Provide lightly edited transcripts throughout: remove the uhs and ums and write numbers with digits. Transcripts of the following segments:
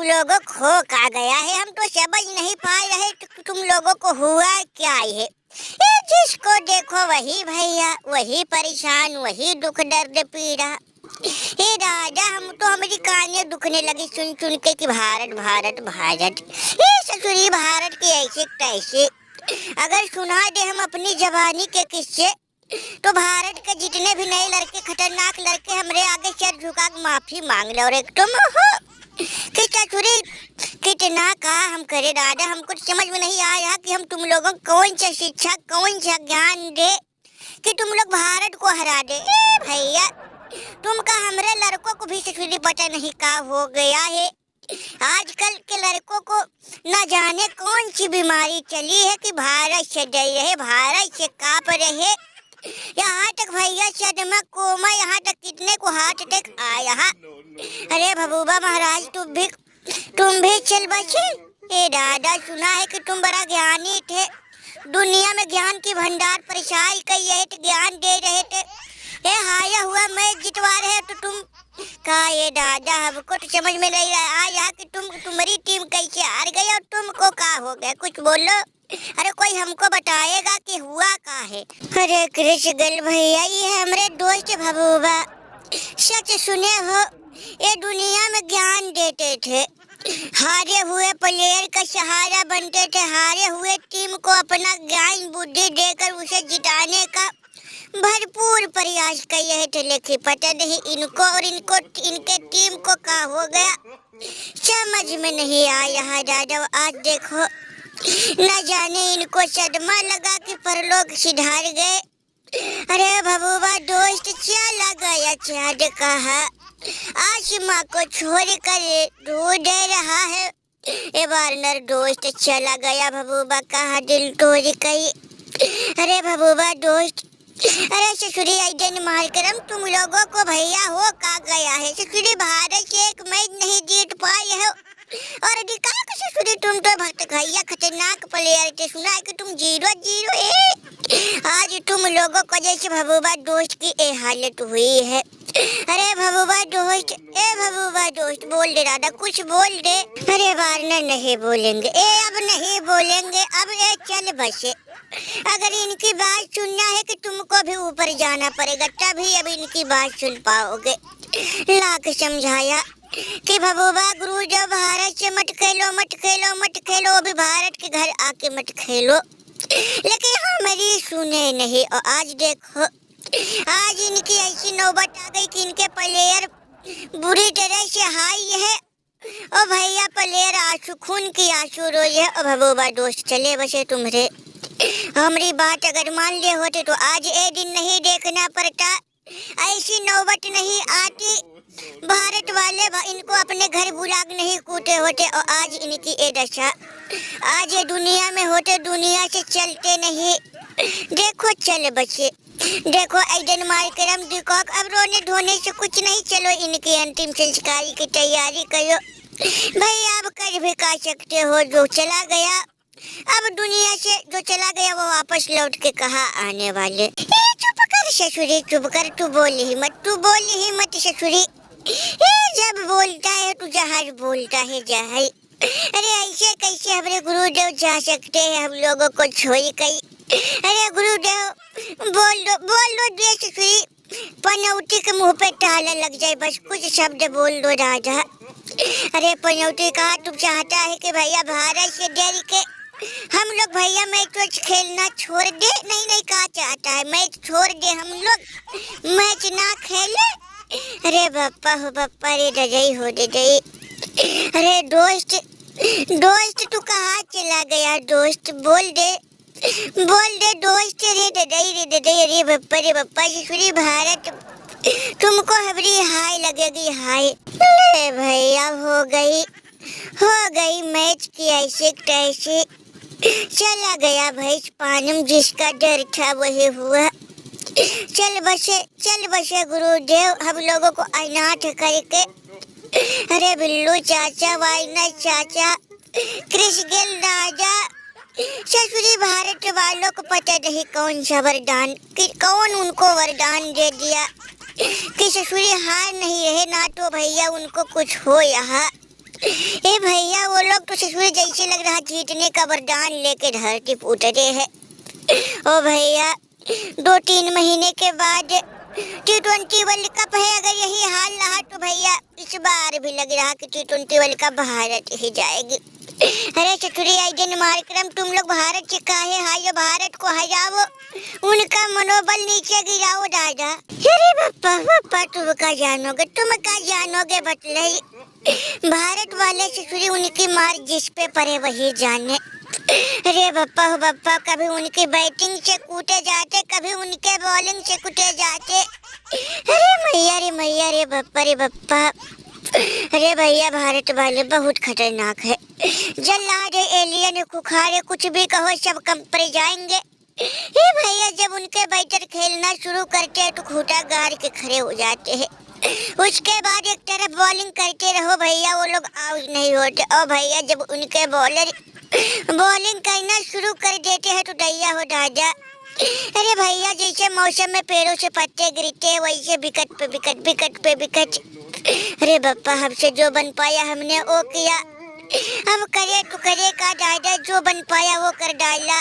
लोगों को खा गया है, हम तो समझ नहीं पा रहे तुम लोगों को हुआ क्या है। ये जिसको देखो वही भैया, वही परेशान, वही दुख दर्द पीड़ा। हे राजा, हम तो हमारी कानें दुखने लगी सुन सुन के कि भारत भारत भारत। ये ससुरी भारत के ऐसे कैसे, अगर सुना दे हम अपनी जवानी के किस्से तो भारत के जितने भी नए लड़के, खतरनाक लड़के हमरे आगे सर झुका माफी मांग ले। और एक तुम हो कि ससुरी कितना का हम करे राजा, हमको समझ में नहीं आया कि हम तुम लोगों को कौन सा शिक्षा, कौन सा ज्ञान दे कि तुम लोग भारत को हरा दे। भैया तुमका हमरे लड़कों को भी ससुरी पता नहीं का हो गया है। आजकल के लड़कों को न जाने कौन सी बीमारी चली है कि भारत से डर रहे, भारत से कांप रहे। यहाँ तक भैया सदमा कोमा, यहाँ तक कितने को हार्ट अटैक आया। अरे भबूबा महाराज तुम भी चल बचे। ए दादा, सुना है कि तुम बड़ा ज्ञानी थे, दुनिया में ज्ञान की भंडार प्रसार कर रहे थे, ज्ञान दे रहे थे। ए हाया हुआ मैं जितवा रहे तो तुम का। ये दादा हमको तो समझ में नहीं आया कि तुम्हारी टीम कैसे हार गई और तुमको का हो गया, कुछ बोलो। अरे कोई हमको बताएगा कि हुआ का है। अरे कृष्ण गल भैया, ये हमारे दोस्त भबूबा सच सुने हो, ये दुनिया में ज्ञान देते थे, हारे हुए प्लेयर का सहारा बनते थे, हारे हुए टीम को अपना ज्ञान बुद्धि देकर उसे जिताने का भरपूर प्रयास कर रहे थे। लेकिन पता नहीं इनको और इनके टीम को क्या हो गया, समझ में नहीं आया दादा। आज देखो न जाने इनको सदमा लगा कि परलोक सिधार गए। अरे भबूबा दोस्त चला गया, चाँद कहा आसमां को छोड़ कर ढूंढ रहा है। ए वार्नर दोस्त चला गया, भबूबा कहा दिल तोड़ गई। अरे भबूबा दोस्त, अरे ससुरी आइडन मार करम तुम लोगों को भैया हो का गया है। ससुरी भारत से एक मैच नहीं जीत पाए हो और दिखा कि ससुरी तुम तो भक्त भैया खतरनाक प्लेयर थे, सुना है कि तुम 0-0 है। आज तुम लोगों को जैसे भबूबा दोस्त की ये हालत हुई है। अरे भबूबा दोस्त, ए भबूबा दोस्त बोल दे दादा, कुछ बोल दे। अरे वार्नर नहीं बोलेंगे, अब नहीं बोलेंगे, अब ये चल बसे। अगर इनकी बात सुनना है कि तुमको भी ऊपर जाना पड़ेगा, तभी अब इनकी बात सुन पाओगे। लाख समझाया कि भबूबा गुरु जो भारत से मत खेलो मत खेलो मत खेलो, अभी भारत के घर आके मत खेलो, लेकिन हमारी सुने नहीं। और आज देखो, आज इनकी ऐसी नौबत आ गई कि इनके प्लेयर बुरी तरह से हाई है और भैया प्लेयर आंसू, खून की आंसू रोज है। और भबूबा दोस्त चले बसे तुम्हारे। हमारी बात अगर मान लिए होते तो आज ये दिन नहीं देखना पड़ता, ऐसी नौबत नहीं आती, भारत वाले इनको अपने घर बुला नहीं कूटे होते और आज इनकी ये दशा। आज ये दुनिया में होते, दुनिया से चलते नहीं। देखो चल बच्चे, देखो ऐडन मार्करम डिकॉक, अब रोने धोने से कुछ नहीं, चलो इनकी अंतिम संस्कार की तैयारी करो। भैया अब कर भी का सकते हो, जो चला गया अब दुनिया से जो चला गया वो वापस लौट के कहाँ आने वाले। चुप कर ससुरी, चुप कर, तू बोल ही मत ससुरी। जब बोलता है तू जहाज बोलता है जहाज। अरे ऐसे कैसे हमारे गुरुदेव जा सकते हैं हम लोगों को छोड़ कर। अरे गुरुदेव बोल दो दे ससुरी, पनौती के मुंह पे ताला लग जाए, बस कुछ शब्द बोल दो राजा। अरे पनौती कहा तुम चाहता है कि भैया भारत से डर के हम लोग भैया मैच खेलना छोड़ दे? नहीं कहा चाहता है मैच छोड़ दे, हम लोग मैच ना खेले। अरे बप्पा हो बप्पा रे, डजई हो डजई। अरे दोस्त तू कहाँ चला गया दोस्त, बोल दे दोस्त। रे डजई रे बप्पा ससुरी भारत तुमको हमारी हाय लगेगी, हाय। भैया हो गई मैच की ऐसे तैसे, चला गया भैंस पानी, जिसका डर था वही हुआ। चल बसे गुरुदेव हम लोगों को अनाथ करके। अरे बिल्लू चाचा, वाइना चाचा, कृष्ण राजा, ससुरी भारत वालों को पता नहीं कौन सा वरदान, कौन उनको वरदान दे दिया कि ससुरी हार नहीं रहे, ना तो भैया उनको कुछ हो यहाँ। ए भैया वो लोग तो ससुर जैसे लग रहा जीतने का वरदान लेके धरती पे उतरे है। ओ भैया 2-3 महीने के बाद T20 वर्ल्ड कप है, अगर यही हाल रहा तो भैया इस बार भी लग रहा कि T20 वर्ल्ड कप भारत ही जाएगी। अरे चतुरी आई दिन कार्यक्रम तुम लोग भारत से काहे हायो, भारत को हराओ, उनका मनोबल नीचे गिराओ दादा। अरे पप्पा तुम क्या जानोगे बतलाई, भारत वाले चतुरी उनकी मार जिस पे पड़े वही जाने। अरे बप्पा कभी उनकी बैटिंग से कूटे जाते, कभी उनके बॉलिंग से कूटे जाते। अरे मैया रे बप्पा। अरे भैया भारत वाले बहुत खतरनाक है, जल्लाद है, एलियन, खुखारे, कुछ भी कहो सब कम पड़ जाएंगे। ये भैया जब उनके बैटर खेलना शुरू करते हैं तो खूंटा गाड़ के खड़े हो जाते हैं, उसके बाद एक तरफ बॉलिंग करते रहो भैया वो लोग आउट नहीं होते। और भैया जब उनके बॉलर बॉलिंग करना शुरू कर देते हैं तो दैया हो दादा। अरे भैया जैसे मौसम में पेड़ों से पत्ते गिरते वैसे विकेट पे विकेट। अरे बप्पा हमसे जो बन पाया हमने वो किया, अब करे तो करे का दादा, जो बन पाया वो कर डाला।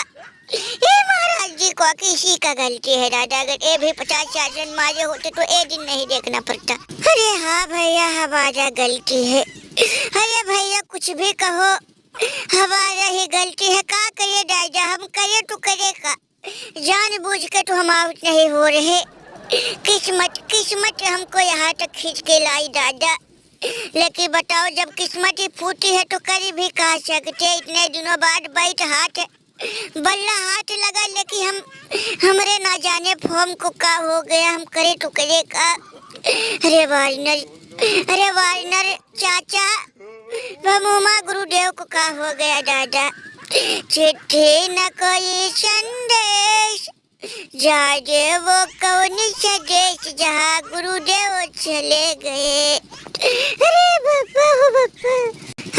ये महाराज जी को किसी का गलती है दादा, अगर ये भी 50 रन मारे होते तो ये दिन नहीं देखना पड़ता। अरे हाँ भैया हमारा गलती है। अरे भैया कुछ भी कहो हमारा ही गलती है, का करे दादा, हम करे तो करे का, जानबूझ के तो हम आउट नहीं हो रहे। किस्मत हमको यहाँ तक खींच के लाई दादा, लेकिन बताओ जब किस्मत ही फूटी है तो कर भी कहा सकते। इतने दिनों बाद बैट बल्ला हाथ लगा, लेकिन हमरे ना जाने फॉर्म को का हो गया, हम करे तो करे का। अरे वार्नर चाचा, भमूमा गुरुदेव को का हो गया दादा। चिट्ठी न कोई संदेश, जागे वो कौन सा देश जहाँ गुरुदेव चले गए। अरे बप्पा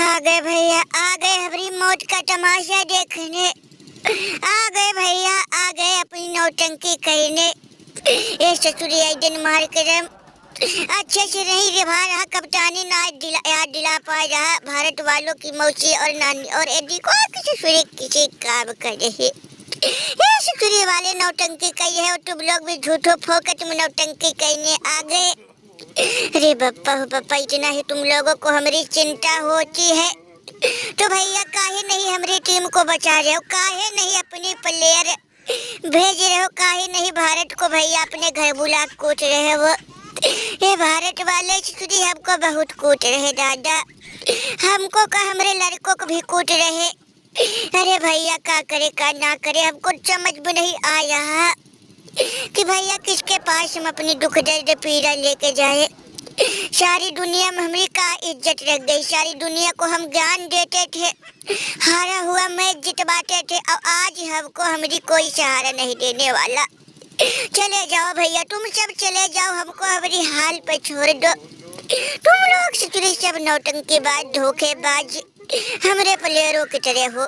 आ गए भैया, आ गए हमारी मौत का तमाशा देखने, आ गए भैया, आ गए अपनी नौटंकी करने। ये ससुरी आई दिन कार्यक्रम अच्छे से नहीं निभा रहा, कप्तानी ना याद दिला पा रहा भारत वालों की मौसी और नानी और एडी को किसी काम कर रहे। ये ससुरी वाले नौटंकी कही है और तुम लोग भी झूठो फोकट में नौटंकी करने आ गए। अरे बप्पा इतना ही तुम लोगों को हमारी चिंता होती है तो भैया काहे नहीं हमारी टीम को बचा रहे हो, काहे नहीं अपनी प्लेयर भेज रहे हो, काहे नहीं भारत को भैया अपने घर बुला कूट रहे हो। ये भारत वाले ससुरी हमको बहुत कूट रहे दादा, हमको का हमारे लड़कों को भी कूट रहे। अरे भैया का करे का ना करे, हमको समझ भी नहीं आ रहा कि भैया किसके पास हम अपनी दुख दर्द पीड़ा लेके जाए। सारी दुनिया में हमारी का इज्जत रख गई, सारी दुनिया को हम ज्ञान देते थे, हारा हुआ मैच जितवाते थे, और आज हमको हमारी कोई सहारा नहीं देने वाला। चले जाओ भैया, तुम सब चले जाओ, हमको हमारी हाल पे छोड़ दो। तुम लोग सचुरी सब नौटंकीबाज धोखेबाज हमरे प्लेयरों की तरह हो।